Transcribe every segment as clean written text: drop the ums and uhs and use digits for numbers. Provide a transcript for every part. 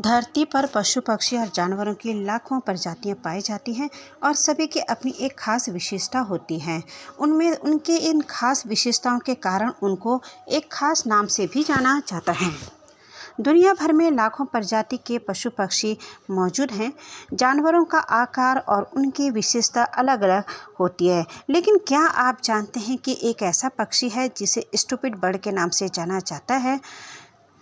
धरती पर पशु पक्षी और जानवरों की लाखों प्रजातियां पाई जाती हैं और सभी की अपनी एक खास विशेषता होती है। उनमें उनके इन खास विशेषताओं के कारण उनको एक खास नाम से भी जाना जाता है। दुनिया भर में लाखों प्रजाति के पशु पक्षी मौजूद हैं। जानवरों का आकार और उनकी विशेषता अलग अलग होती है, लेकिन क्या आप जानते हैं कि एक ऐसा पक्षी है जिसे स्टूपिड बर्ड के नाम से जाना जाता है।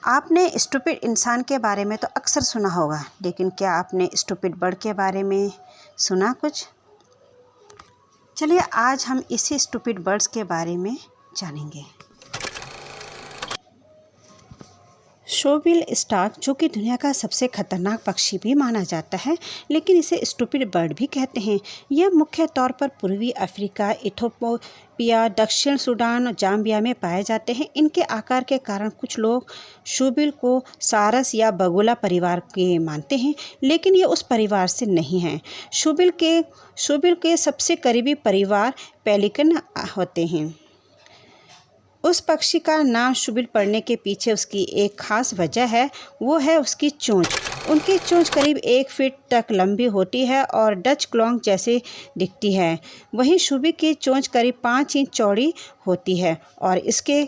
आपने स्टूपिड इंसान के बारे में तो अक्सर सुना होगा, लेकिन क्या आपने स्टूपिड बर्ड के बारे में सुना कुछ? चलिए आज हम इसी स्टूपिड बर्ड्स के बारे में जानेंगे। शोबिल स्टार्क, जो कि दुनिया का सबसे खतरनाक पक्षी भी माना जाता है, लेकिन इसे स्टूपिड बर्ड भी कहते हैं। यह मुख्य तौर पर पूर्वी अफ्रीका, इथोपिया, दक्षिण सूडान और जाम्बिया में पाए जाते हैं। इनके आकार के कारण कुछ लोग शोबिल को सारस या बगुला परिवार के मानते हैं, लेकिन ये उस परिवार से नहीं हैं। शोबिल के सबसे करीबी परिवार पेलिकन होते हैं। उस पक्षी का नाम शोबिल पड़ने के पीछे उसकी एक खास वजह है, वो है उसकी चोंच। उनकी चोंच करीब 1 फीट तक लंबी होती है और डच क्लॉन्ग जैसे दिखती है। वहीं शोबिल की चोंच करीब 5 इंच चौड़ी होती है और इसके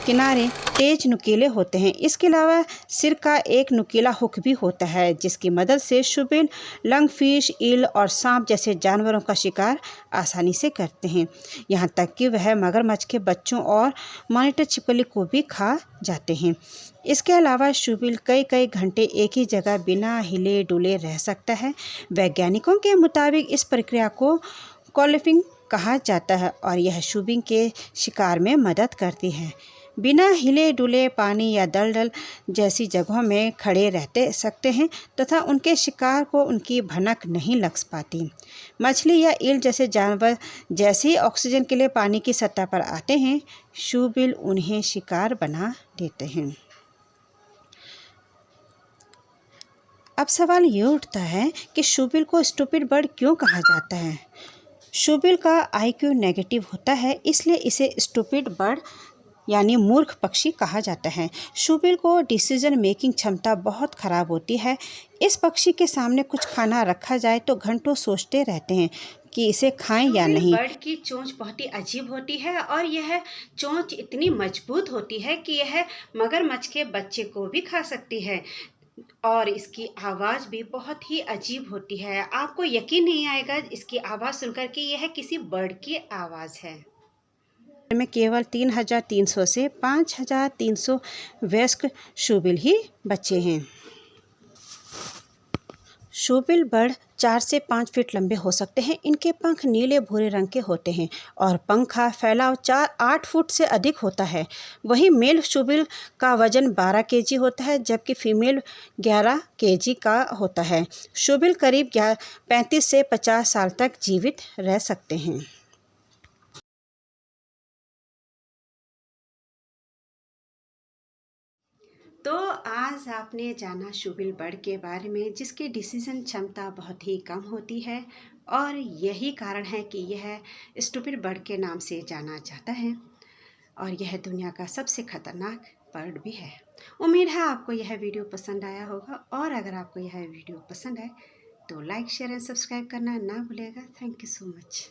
किनारे तेज नुकीले होते हैं। इसके अलावा सिर का एक नुकीला हुक भी होता है, जिसकी मदद से शोबिल लंगफिश, ईल और सांप जैसे जानवरों का शिकार आसानी से करते हैं। यहाँ तक कि वह मगरमच्छ के बच्चों और मॉनिटर छिपकली को भी खा जाते हैं। इसके अलावा शोबिल कई घंटे एक ही जगह बिना हिले डुले रह सकता है। वैज्ञानिकों के मुताबिक इस प्रक्रिया को कॉलिफिंग कहा जाता है और यह शोबिल के शिकार में मदद करती है। बिना हिले डुले पानी या दलदल जैसी जगहों में खड़े रहते सकते हैं तथा उनके शिकार को उनकी भनक नहीं लग पाती। मछली या ईल जैसे जानवर जैसे ही ऑक्सीजन के लिए पानी की सतह पर आते हैं, शोबिल उन्हें शिकार बना देते हैं। अब सवाल ये उठता है कि शोबिल को स्टूपिड बर्ड क्यों कहा जाता है। शोबिल का IQ नेगेटिव होता है, इसलिए इसे स्टूपिड बर्ड यानी मूर्ख पक्षी कहा जाता है। शोबिल को डिसीजन मेकिंग क्षमता बहुत खराब होती है। इस पक्षी के सामने कुछ खाना रखा जाए तो घंटों सोचते रहते हैं कि इसे खाएं या नहीं। बर्ड की चोंच बहुत ही अजीब होती है और यह चोंच इतनी मजबूत होती है कि यह मगरमच्छ के बच्चे को भी खा सकती है और इसकी आवाज़ भी बहुत ही अजीब होती है। आपको यकीन नहीं आएगा इसकी आवाज़ सुनकर कि यह किसी बर्ड की आवाज़ है। में केवल 3,300 से 5,300 वयस्क शोबिल ही बचे हैं। शोबिल बर्ड 4 से 5 फीट लंबे हो सकते हैं। इनके पंख नीले भूरे रंग के होते हैं और पंख का फैलाव 8 फुट से अधिक होता है। वहीं मेल शोबिल का वजन 12 केजी होता है, जबकि फीमेल 11 केजी का होता है। शोबिल करीब 35 से 50 साल तक जीवित रह सकते हैं। तो आज आपने जाना शोबिल बर्ड के बारे में, जिसकी डिसीजन क्षमता बहुत ही कम होती है और यही कारण है कि यह स्टूपिड बर्ड के नाम से जाना जाता है और यह दुनिया का सबसे खतरनाक बर्ड भी है। उम्मीद है आपको यह वीडियो पसंद आया होगा और अगर आपको यह वीडियो पसंद आए तो लाइक, शेयर एंड सब्सक्राइब करना ना भूलिएगा। Thank you so much.